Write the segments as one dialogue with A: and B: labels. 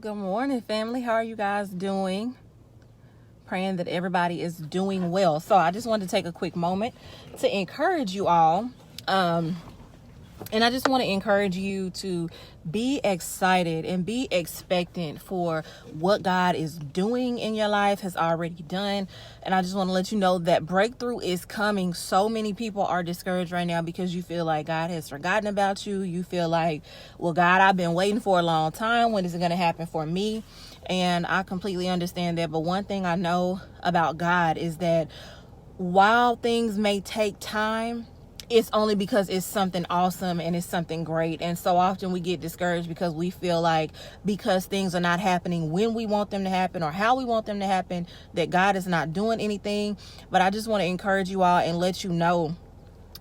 A: Good morning, family. How are you guys doing? Praying that everybody is doing well. So I just wanted to take a quick moment to encourage you all. And I just want to encourage you to be excited and be expectant for what God is doing in your life, has already done. And I just want to let you know that breakthrough is coming. So many people are discouraged right now because you feel like God has forgotten about you. You feel like, well, God, I've been waiting for a long time. When is it going to happen for me? And I completely understand that. But one thing I know about God is that while things may take time, it's only because it's something awesome and it's something great. And so often we get discouraged because we feel like because things are not happening when we want them to happen or how we want them to happen, that God is not doing anything. But I just want to encourage you all and let you know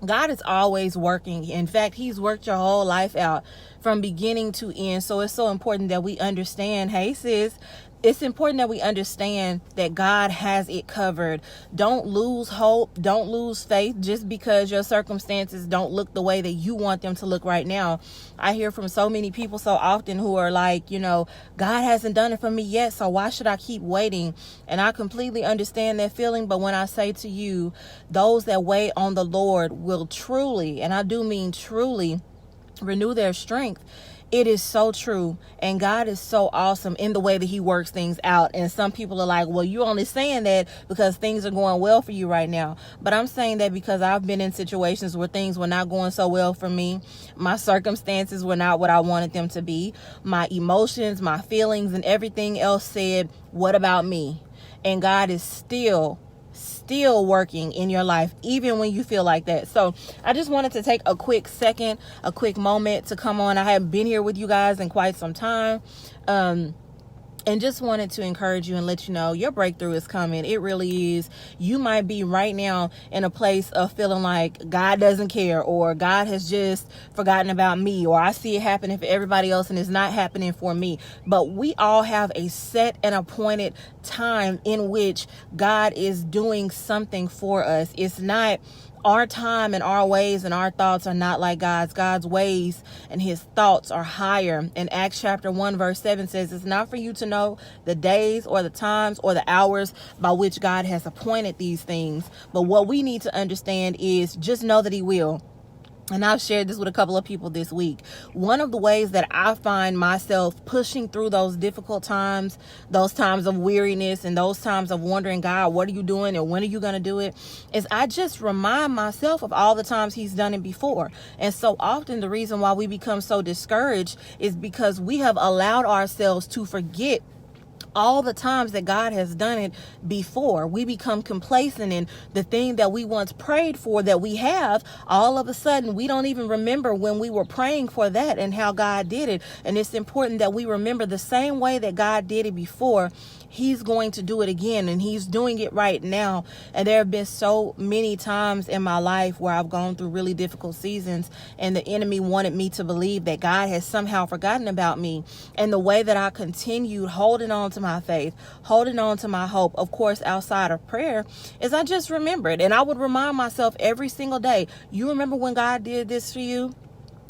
A: God is always working. In fact, he's worked your whole life out from beginning to end. So it's so important that we understand, hey sis, it's important that we understand that God has it covered. Don't lose hope. Don't lose faith just because your circumstances don't look the way that you want them to look right now. I hear from so many people so often who are like, God hasn't done it for me yet, so why should I keep waiting? And I completely understand that feeling. But when I say to you, those that wait on the Lord will truly, and I do mean truly, renew their strength. It is so true. And God is so awesome in the way that he works things out. And some people are like, well, you're only saying that because things are going well for you right now. But I'm saying that because I've been in situations where things were not going so well for me. My circumstances were not what I wanted them to be. My emotions, my feelings, and everything else said, what about me? And God is still working in your life, even when you feel like that. So I just wanted to take a quick moment to come on. I haven't been here with you guys in quite some time. And just wanted to encourage you and let you know your breakthrough is coming. It really is. You might be right now in a place of feeling like God doesn't care, or God has just forgotten about me, or I see it happening for everybody else and it's not happening for me. But we all have a set and appointed time in which God is doing something for us. It's not our time and our ways and our thoughts are not like God's. God's ways and his thoughts are higher. And Acts chapter 1 verse 7 says, it's not for you to know the days or the times or the hours by which God has appointed these things. But what we need to understand is just know that he will. And I've shared this with a couple of people this week. One of the ways that I find myself pushing through those difficult times, those times of weariness and those times of wondering, God, what are you doing and when are you going to do it? Is I just remind myself of all the times he's done it before. And so often the reason why we become so discouraged is because we have allowed ourselves to forget all the times that God has done it before. We become complacent in the thing that we once prayed for that we have. All of a sudden, we don't even remember when we were praying for that and how God did it. And it's important that we remember the same way that God did it before, he's going to do it again, and he's doing it right now. And there have been so many times in my life where I've gone through really difficult seasons, and the enemy wanted me to believe that God has somehow forgotten about me. And the way that I continued holding on to my faith, holding on to my hope, of course, outside of prayer, is I just remembered. And I would remind myself every single day, you remember when God did this for you?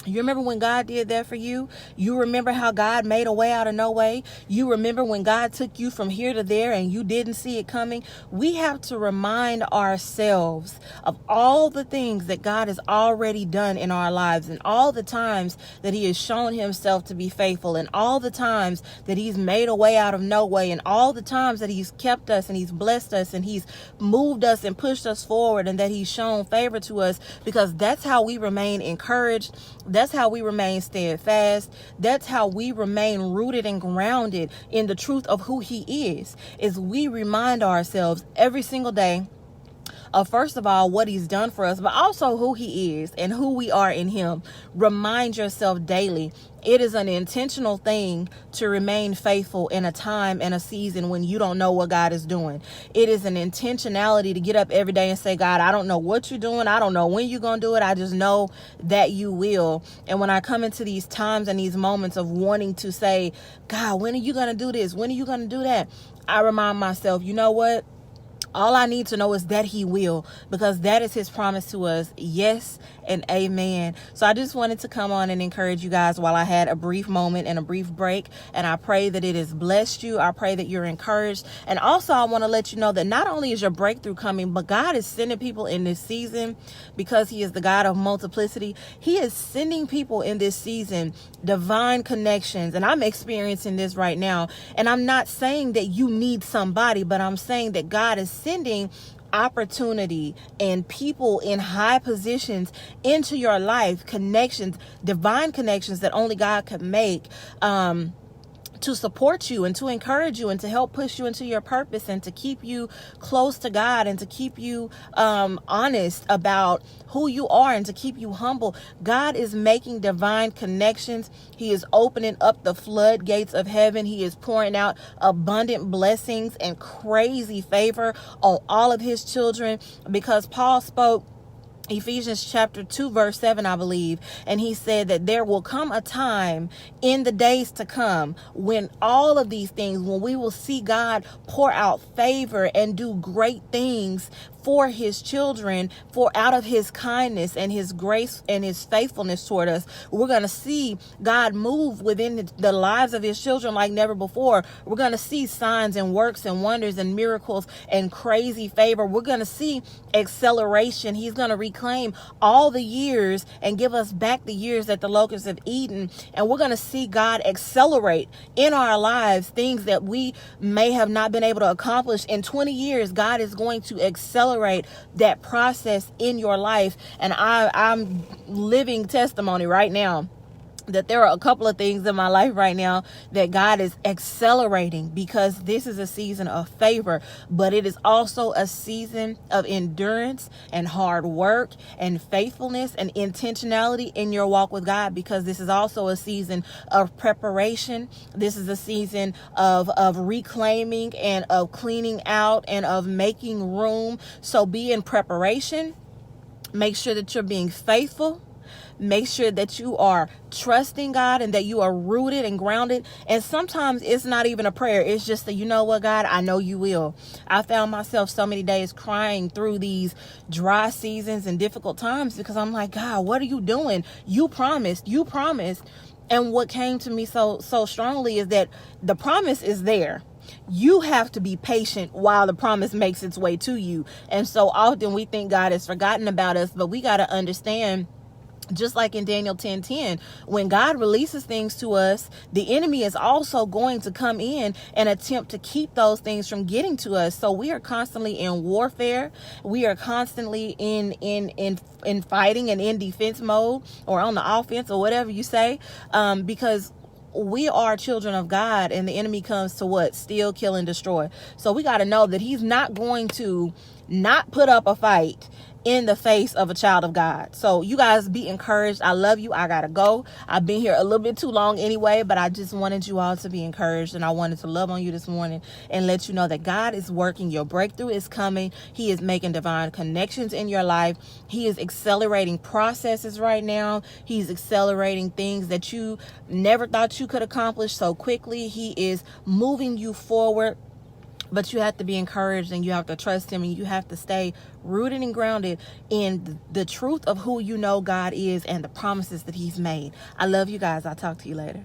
A: You remember when God did that for you? You remember how God made a way out of no way? You remember when God took you from here to there and you didn't see it coming? We have to remind ourselves of all the things that God has already done in our lives, and all the times that he has shown himself to be faithful, and all the times that he's made a way out of no way, and all the times that he's kept us and he's blessed us and he's moved us and pushed us forward, and that he's shown favor to us, because that's how we remain encouraged. That's how we remain steadfast. That's how we remain rooted and grounded in the truth of who he is we remind ourselves every single day of, first of all, what he's done for us, but also who he is and who we are in him. Remind yourself daily. It is an intentional thing to remain faithful in a time and a season when you don't know what God is doing. It is an intentionality to get up every day and say, God, I don't know what you're doing. I don't know when you're going to do it. I just know that you will. And when I come into these times and these moments of wanting to say, God, when are you going to do this? When are you going to do that? I remind myself, you know what? All I need to know is that he will, because that is his promise to us. Yes and amen. So I just wanted to come on and encourage you guys while I had a brief moment and a brief break. And I pray that it has blessed you. I pray that you're encouraged. And also I want to let you know that not only is your breakthrough coming, but God is sending people in this season, because he is the God of multiplicity. He is sending people in this season divine connections. And I'm experiencing this right now. And I'm not saying that you need somebody, but I'm saying that God is sending opportunity and people in high positions into your life, connections, divine connections that only God can make, to support you and to encourage you and to help push you into your purpose and to keep you close to God and to keep you honest about who you are and to keep you humble. God is making divine connections. He is opening up the floodgates of heaven. He is pouring out abundant blessings and crazy favor on all of his children, because Paul spoke Ephesians chapter 2 verse 7, I believe. And he said that there will come a time in the days to come when all of these things, when we will see God pour out favor and do great things for his children, for out of his kindness and his grace and his faithfulness toward us. We're going to see God move within the lives of his children like never before. We're going to see signs and works and wonders and miracles and crazy favor. We're going to see acceleration. He's going to reclaim all the years and give us back the years that the locusts have eaten. And we're going to see God accelerate in our lives things that we may have not been able to accomplish in 20 years. God is going to accelerate that process in your life. And I'm living testimony right now that there are a couple of things in my life right now that God is accelerating, because this is a season of favor, but it is also a season of endurance and hard work and faithfulness and intentionality in your walk with God, because this is also a season of preparation. This is a season of reclaiming and of cleaning out and of making room. So be in preparation. Make sure that you're being faithful. Make sure that you are trusting God and that you are rooted and grounded. And sometimes it's not even a prayer. It's just that, you know what, God, I know you will. I found myself so many days crying through these dry seasons and difficult times, because I'm like, God, what are you doing? You promised. And what came to me so strongly is that the promise is there. You have to be patient while the promise makes its way to you. And so often we think God has forgotten about us, but we got to understand, just like in Daniel 10:10, when God releases things to us, the enemy is also going to come in and attempt to keep those things from getting to us. So we are constantly in warfare. We are constantly in fighting and in defense mode, or on the offense, or whatever you say, because we are children of God, and the enemy comes to what? Steal, kill, and destroy. So we got to know that he's not going to not put up a fight in the face of a child of God. So you guys be encouraged. I love you. I gotta go. I've been here a little bit too long anyway, but I just wanted you all to be encouraged, and I wanted to love on you this morning and let you know that God is working. Your breakthrough is coming. He is making divine connections in your life. He is accelerating processes right now. He's accelerating things that you never thought you could accomplish so quickly. He is moving you forward. But you have to be encouraged, and you have to trust him, and you have to stay rooted and grounded in the truth of who you know God is and the promises that he's made. I love you guys. I'll talk to you later.